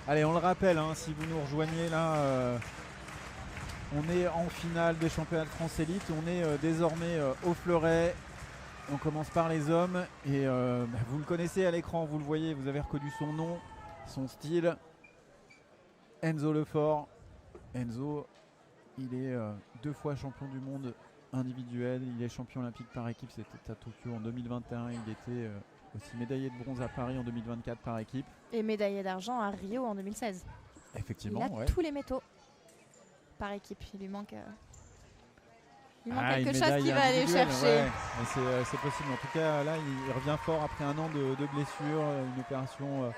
Allez, on le rappelle, hein, si vous nous rejoignez là, on est en finale des championnats de France Élite. On est désormais au fleuret. On commence par les hommes et vous le connaissez à l'écran, vous le voyez, vous avez reconnu son nom, son style. Enzo Lefort. Enzo, il est 2 fois champion du monde individuel. Il est champion olympique par équipe, c'était à Tokyo en 2021. Il était aussi médaillé de bronze à Paris en 2024 par équipe. Et médaillé d'argent à Rio en 2016. Effectivement, il a ouais. tous les métaux par équipe. Il lui manque Une quelque chose médaille qu'il va aller individuelle, chercher. ouais. C'est possible. En tout cas, là, il revient fort après un an de blessure, une opération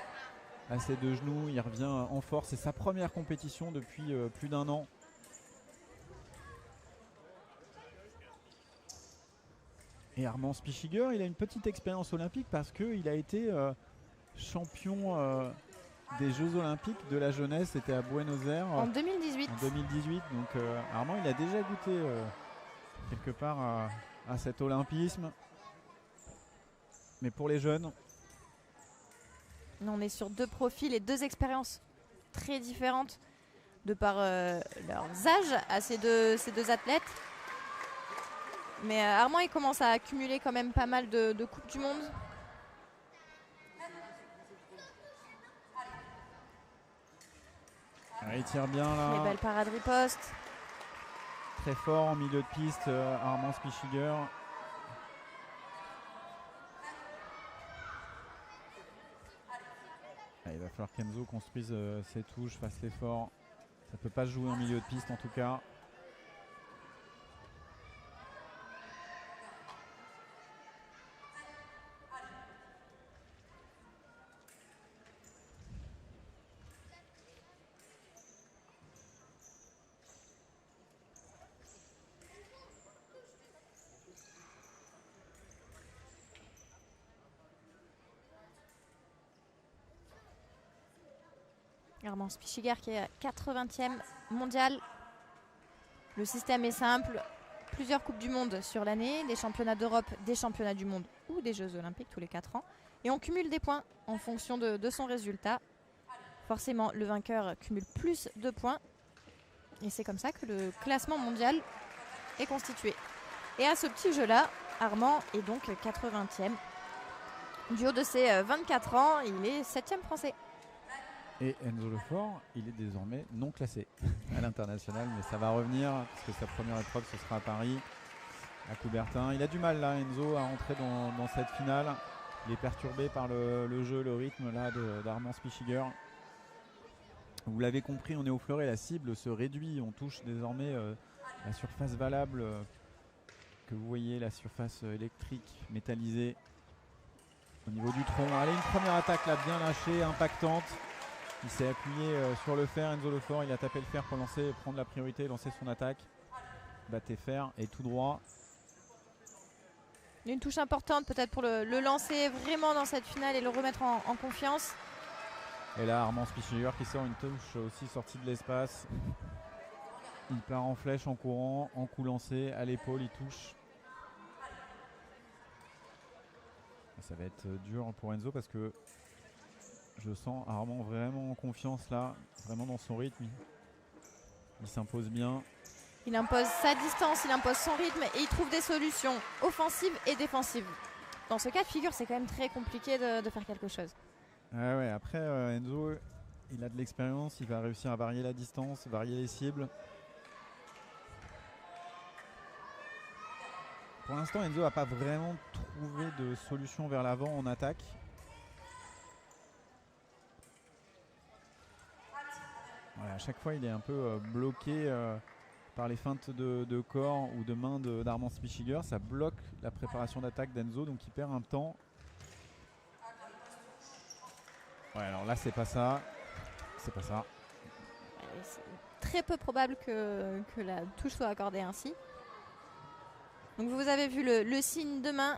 à ses 2 genoux. Il revient en force. C'est sa première compétition depuis plus d'un an. Et Armand Spichiger, il a une petite expérience olympique parce qu'il a été champion des Jeux Olympiques de la jeunesse. C'était à Buenos Aires En 2018. en 2018. Donc Armand, il a déjà goûté quelque part à cet olympisme. Mais pour les jeunes, On est sur 2 profils et 2 expériences très différentes de par leurs âges à ces deux athlètes. Mais Armand, il commence à accumuler quand même pas mal de Coupes du Monde. il tire bien Les là. belles parades riposte. Très fort en milieu de piste, Armand Spichiger. Il va falloir qu'Enzo construise ses touches, fasse l'effort. Ça peut pas se jouer en milieu de piste en tout cas. Armand Spichiger qui est 80e mondial. Le système est simple. Plusieurs Coupes du Monde sur l'année, des championnats d'Europe, des championnats du monde ou des Jeux Olympiques tous les 4 ans. Et on cumule des points en fonction de son résultat. Forcément, le vainqueur cumule plus de points. Et c'est comme ça que le classement mondial est constitué. Et à ce petit jeu-là, Armand est donc 80e. Du haut de ses 24 ans, il est 7e français. Et Enzo Lefort, il est désormais non classé à l'international, mais ça va revenir parce que sa première épreuve ce sera à Paris, à Coubertin. Il a du mal là, Enzo, à entrer dans cette finale. Il est perturbé par le jeu, le rythme là d'Armand Spichiger. Vous l'avez compris, on est au fleuret, la cible se réduit, on touche désormais la surface valable que vous voyez, la surface électrique métallisée au niveau du tronc. Allez, une première attaque là, bien lâchée, impactante. Il s'est appuyé sur le fer, Enzo Lefort, il a tapé le fer pour prendre la priorité, lancer son attaque. Batté fer et tout droit. Une touche importante peut-être pour le lancer vraiment dans cette finale et le remettre en confiance. Et là, Armand Spichiger qui sort une touche aussi sortie de l'espace. Il part en flèche, en courant, en coup lancé, à l'épaule, il touche. Ça va être dur pour Enzo parce que je sens Armand vraiment en confiance là, vraiment dans son rythme. Il s'impose bien. Il impose sa distance, il impose son rythme et il trouve des solutions offensives et défensives. Dans ce cas de figure, c'est quand même très compliqué de faire quelque chose. Ouais, après Enzo, il a de l'expérience, il va réussir à varier la distance, varier les cibles. Pour l'instant, Enzo n'a pas vraiment trouvé de solution vers l'avant en attaque. Voilà, à chaque fois, il est un peu bloqué par les feintes de corps ou de main d'Armand Spichiger. Ça bloque la préparation d'attaque d'Enzo, donc il perd un temps. Ouais, alors là, c'est pas ça. C'est pas ça. C'est très peu probable que la touche soit accordée ainsi. Donc vous avez vu le signe de main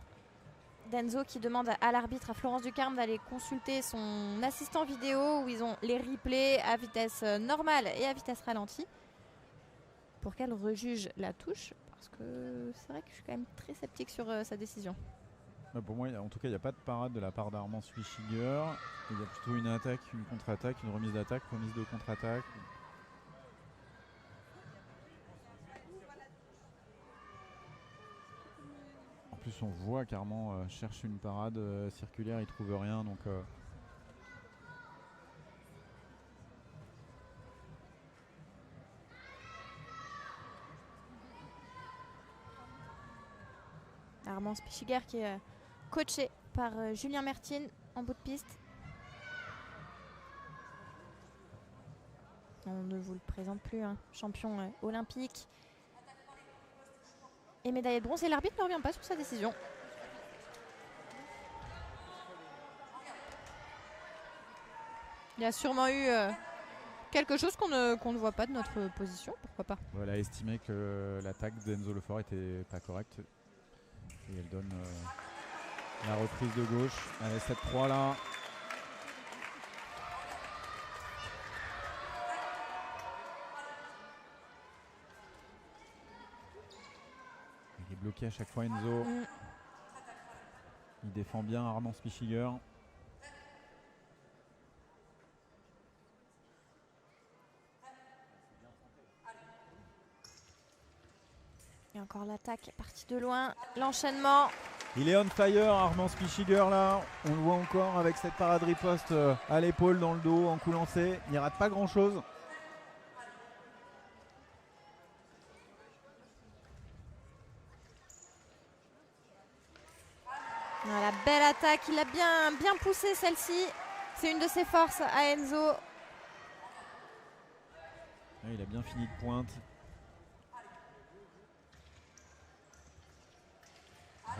d'Enzo qui demande à l'arbitre, à Florence Ducarme, d'aller consulter son assistant vidéo où ils ont les replays à vitesse normale et à vitesse ralentie pour qu'elle rejuge la touche, parce que c'est vrai que je suis quand même très sceptique sur sa décision. Pour moi, en tout cas, il n'y a pas de parade de la part d'Armand Spichiger. Il y a plutôt une attaque, une contre-attaque, une remise d'attaque, remise de contre-attaque. En plus on voit qu'Armand cherche une parade circulaire, il trouve rien donc Armand Spichiger qui est coaché par Julien Mertine en bout de piste. On ne vous le présente plus, hein. Champion olympique et médaillé de bronze. Et l'arbitre ne revient pas sur sa décision. Il y a sûrement eu quelque chose qu'on ne voit pas de notre position, pourquoi pas. Elle a estimé que l'attaque d'Enzo Lefort était pas correcte. Et elle donne la reprise de gauche. Allez, 7-3 là. Il est bloqué à chaque fois Enzo. Il défend bien Armand Spichiger. Et encore l'attaque partie de loin, l'enchaînement. Il est on fire Armand Spichiger là. On le voit encore avec cette parade riposte à l'épaule, dans le dos, en coup lancé. Il ne rate pas grand chose. Voilà, belle attaque, il a bien poussé celle-ci. C'est une de ses forces à Enzo. Il a bien fini de pointe.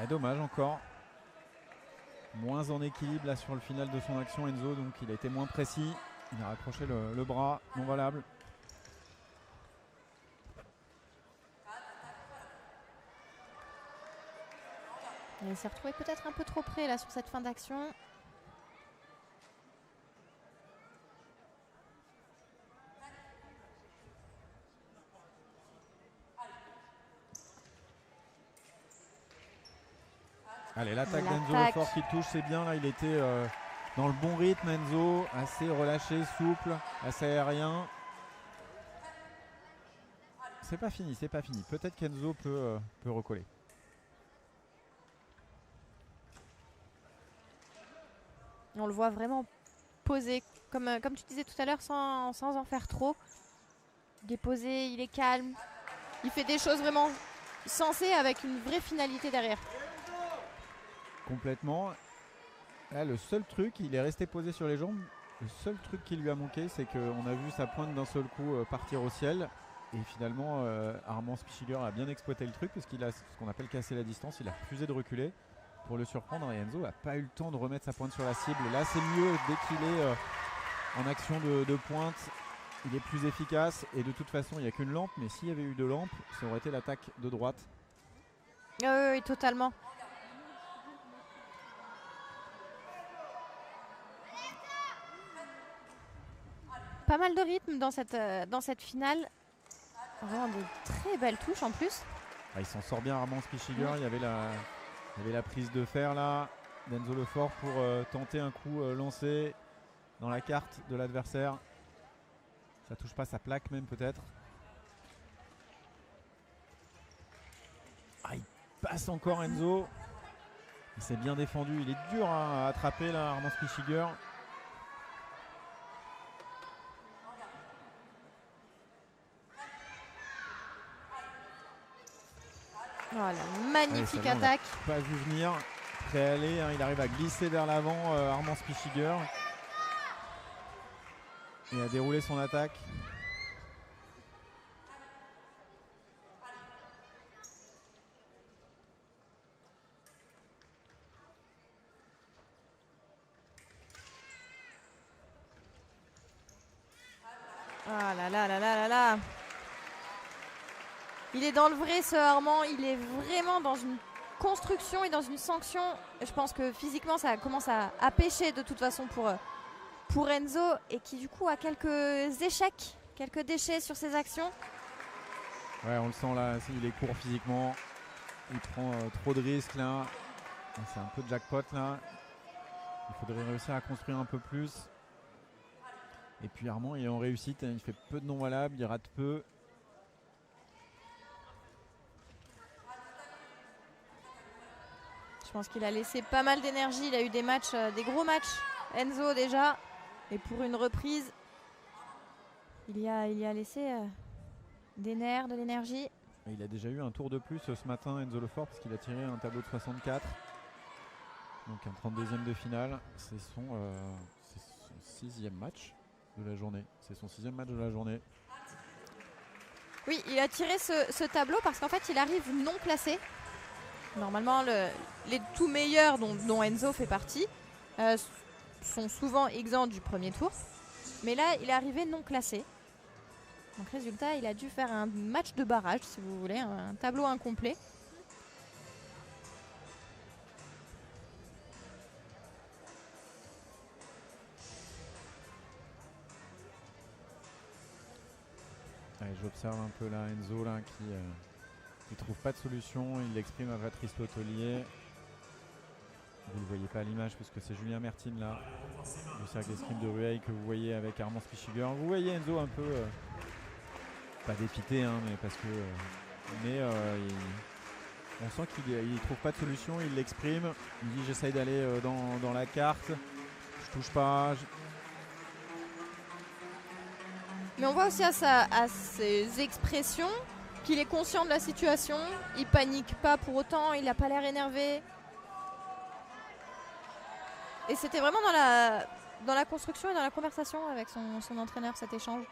Dommage encore. Moins en équilibre là sur le final de son action Enzo, donc il a été moins précis. Il a raccroché le bras, non valable. Il s'est retrouvé peut-être un peu trop près là sur cette fin d'action. Allez, l'attaque d'Enzo Lefort qui touche, c'est bien là, il était dans le bon rythme Enzo, assez relâché, souple, assez aérien. C'est pas fini, c'est pas fini. Peut-être qu'Enzo peut recoller. On le voit vraiment posé, comme tu disais tout à l'heure, sans en faire trop. Il est posé, il est calme. Il fait des choses vraiment sensées avec une vraie finalité derrière. Complètement. Là, le seul truc, il est resté posé sur les jambes. Le seul truc qui lui a manqué, c'est qu'on a vu sa pointe d'un seul coup partir au ciel. Et finalement, Armand Spichiger a bien exploité le truc puisqu'il a ce qu'on appelle casser la distance. Il a refusé de reculer pour le surprendre. Et Enzo n'a pas eu le temps de remettre sa pointe sur la cible. Là, c'est mieux dès qu'il est en action de pointe. Il est plus efficace. Et de toute façon, il n'y a qu'une lampe. Mais s'il y avait eu 2 lampes, ça aurait été l'attaque de droite. Oui, totalement. Pas mal de rythme dans cette finale. Vraiment de très belles touches en plus. Il s'en sort bien Armand Spichiger. Il y avait la prise de fer là d'Enzo Lefort pour tenter un coup lancé dans la carte de l'adversaire. Ça touche pas sa plaque même peut-être. Il passe encore Enzo. Il s'est bien défendu. Il est dur à attraper là Armand Spichiger. Voilà, magnifique attaque. Pas vu venir. Prêt à aller, il arrive à glisser vers l'avant Armand Spichiger. Et à dérouler son attaque. Ah là là là là là là. Il est dans le vrai ce Armand, il est vraiment dans une construction et dans une sanction. Je pense que physiquement ça commence à pêcher de toute façon pour Enzo et qui du coup a quelques échecs, quelques déchets sur ses actions. Ouais, on le sent là, il est court physiquement, il prend trop de risques là. C'est un peu jackpot là. Il faudrait réussir à construire un peu plus. Et puis Armand il est en réussite, il fait peu de non valables, il rate peu. Je pense qu'il a laissé pas mal d'énergie. Il a eu des matchs, des gros matchs. Enzo déjà. Et pour une reprise, il y a laissé des nerfs, de l'énergie. Il a déjà eu un tour de plus ce matin, Enzo Lefort, parce qu'il a tiré un tableau de 64. Donc un 32e de finale. C'est son 6e match de la journée. C'est son 6e match de la journée. Oui, il a tiré ce tableau parce qu'en fait, il arrive non classé. Normalement, les tout meilleurs, dont Enzo fait partie, sont souvent exempts du premier tour. Mais là, il est arrivé non classé. Donc résultat, il a dû faire un match de barrage, si vous voulez, un tableau incomplet. Allez, j'observe un peu là Enzo là, qui trouve pas de solution. Il l'exprime à Patrice Lotolier. Vous ne le voyez pas à l'image parce que c'est Julien Mertine là, du cercle d'escrime de Rueil que vous voyez avec Armand Spichiger. Vous voyez Enzo un peu, pas dépité, hein, mais parce que on sent qu'il trouve pas de solution, il l'exprime. Il dit j'essaye d'aller dans la carte, je touche pas. Mais on voit aussi à ses expressions qu'il est conscient de la situation. Il panique pas pour autant, il n'a pas l'air énervé. Et c'était vraiment dans la construction et dans la conversation avec son entraîneur, cet échange.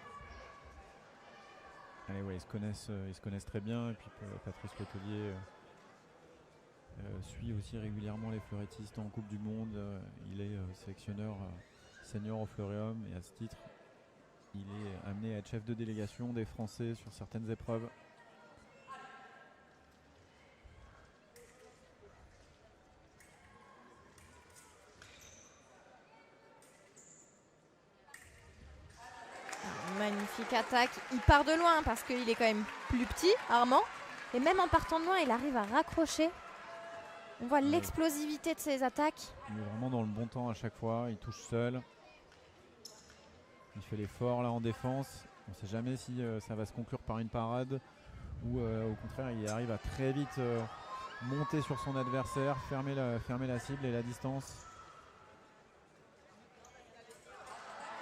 Allez, ouais, ils se connaissent très bien. Et puis Patrice Lotolier suit aussi régulièrement les fleurettistes en Coupe du Monde. Il est sélectionneur senior au Fleuréum et à ce titre, il est amené à être chef de délégation des Français sur certaines épreuves. Magnifique attaque. Il part de loin parce qu'il est quand même plus petit, Armand. Et même en partant de loin, il arrive à raccrocher. On voit l'explosivité de ses attaques. Il est vraiment dans le bon temps à chaque fois. Il touche seul. Il fait l'effort là en défense. On ne sait jamais si ça va se conclure par une parade ou au contraire il arrive à très vite monter sur son adversaire, fermer la cible et la distance.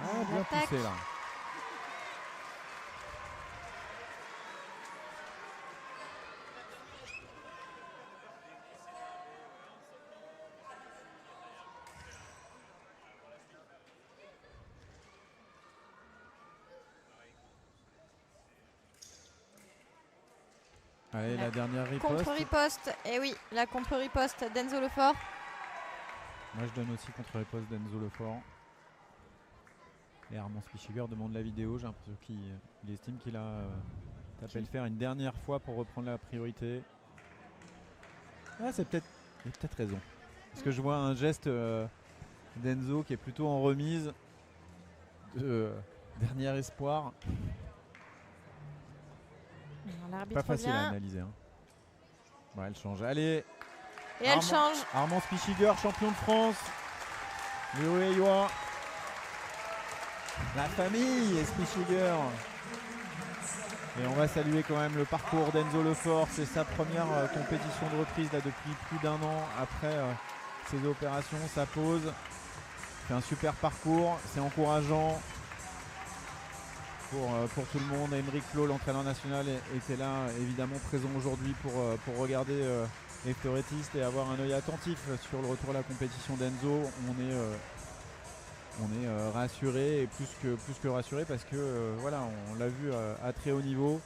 Bien poussé là. Allez, la dernière riposte. Contre-riposte, et oui, la contre-riposte d'Enzo Lefort. Moi je donne aussi contre-riposte d'Enzo Lefort. Et Armand Spichiger demande la vidéo. J'ai l'impression qu'il estime qu'il a tapé le fer une dernière fois pour reprendre la priorité. Ah, il a peut-être raison. Parce que je vois un geste d'Enzo qui est plutôt en remise. Dernier espoir. Pas facile à analyser. Hein. Bon, elle change. Allez. Et elle change. Armand Spichiger, champion de France. Le Rueillois. La famille Spichiger. Et on va saluer quand même le parcours d'Enzo Lefort. C'est sa première compétition de reprise là, depuis plus d'1 an après ses opérations, sa pause. C'est un super parcours, c'est encourageant pour tout le monde. Aymeric Flo, l'entraîneur national, était là évidemment présent aujourd'hui pour regarder les fleurettistes et avoir un œil attentif sur le retour à la compétition d'Enzo. On est rassuré et plus que rassuré parce que voilà, on l'a vu à très haut niveau.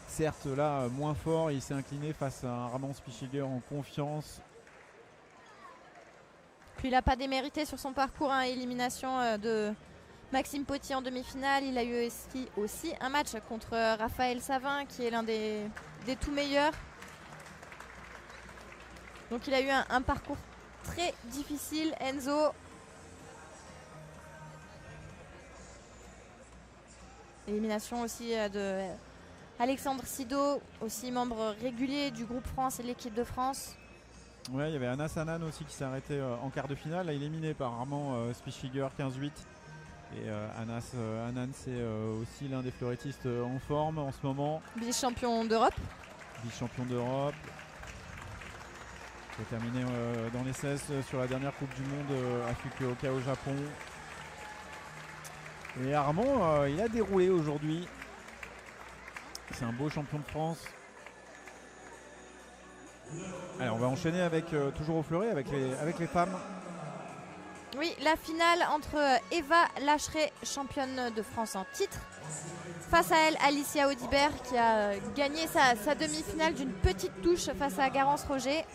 Certes là moins fort, il s'est incliné face à un Armand Spichiger en confiance. Puis il n'a pas démérité sur son parcours, hein. Élimination de Maxime Pottier en demi-finale. Il a eu aussi un match contre Raphaël Savin qui est l'un des tout meilleurs. Donc il a eu un parcours très difficile, Enzo. Élimination aussi de Alexandre Sido, aussi membre régulier du groupe France et de l'équipe de France. Ouais, il y avait Anas Hanan aussi qui s'est arrêté en quart de finale. Là, il est éliminé par Armand Spichfiger 15-8. Et Anas Hanan, c'est aussi l'un des fleurettistes en forme en ce moment. Vice-champion d'Europe. Vice-champion d'Europe. Il a terminé dans les 16 sur la dernière Coupe du Monde à Fukuoka au Japon. Et Armand, il a déroulé aujourd'hui. C'est un beau champion de France. Allez, on va enchaîner avec toujours au fleuret avec les femmes. Oui, la finale entre Eva Lacheret, championne de France en titre, face à elle Alicia Audibert qui a gagné sa demi-finale d'une petite touche face à Garance Roger.